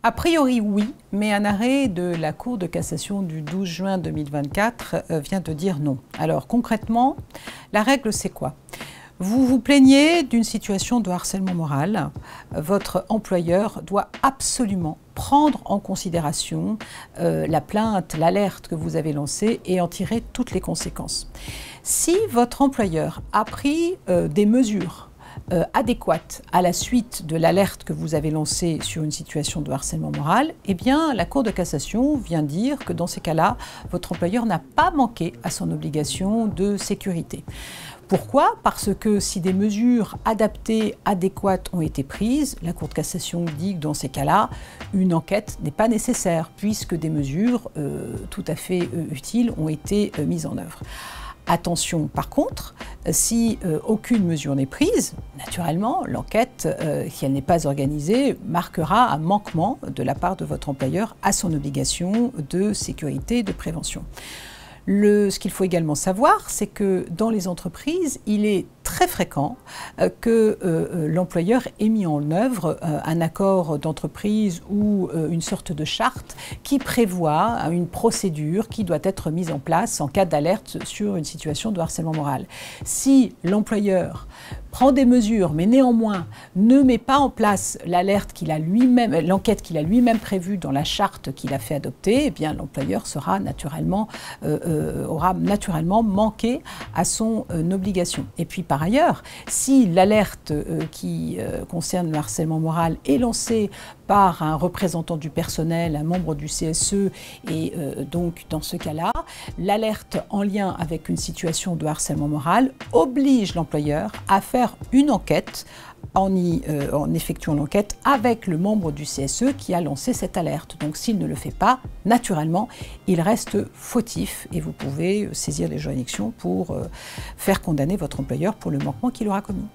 A priori, oui, mais un arrêt de la Cour de cassation du 12 juin 2024 vient de dire non. Alors concrètement, la règle c'est quoi? Vous vous plaignez d'une situation de harcèlement moral. Votre employeur doit absolument prendre en considération la plainte, l'alerte que vous avez lancée et en tirer toutes les conséquences. Si votre employeur a pris des mesures adéquate à la suite de l'alerte que vous avez lancée sur une situation de harcèlement moral, eh bien, la Cour de cassation vient dire que dans ces cas-là, votre employeur n'a pas manqué à son obligation de sécurité. Pourquoi? Parce que si des mesures adaptées, adéquates ont été prises, la Cour de cassation dit que dans ces cas-là, une enquête n'est pas nécessaire puisque des mesures tout à fait utiles ont été mises en œuvre. Attention par contre, si aucune mesure n'est prise, naturellement, l'enquête, si elle n'est pas organisée, marquera un manquement de la part de votre employeur à son obligation de sécurité et de prévention. Ce qu'il faut également savoir, c'est que dans les entreprises, il est très fréquent que l'employeur ait mis en œuvre un accord d'entreprise ou une sorte de charte qui prévoit une procédure qui doit être mise en place en cas d'alerte sur une situation de harcèlement moral. Si l'employeur prend des mesures, mais néanmoins ne met pas en place l'alerte qu'il a lui-même, l'enquête qu'il a lui-même prévue dans la charte qu'il a fait adopter, eh bien l'employeur aura naturellement manqué à son obligation. Et puis par ailleurs, si l'alerte qui concerne le harcèlement moral est lancée par un représentant du personnel, un membre du CSE, et donc dans ce cas-là, l'alerte en lien avec une situation de harcèlement moral oblige l'employeur à faire une enquête en effectuant l'enquête avec le membre du CSE qui a lancé cette alerte. Donc s'il ne le fait pas, naturellement, il reste fautif et vous pouvez saisir les juridictions pour faire condamner votre employeur pour le manquement qu'il aura commis.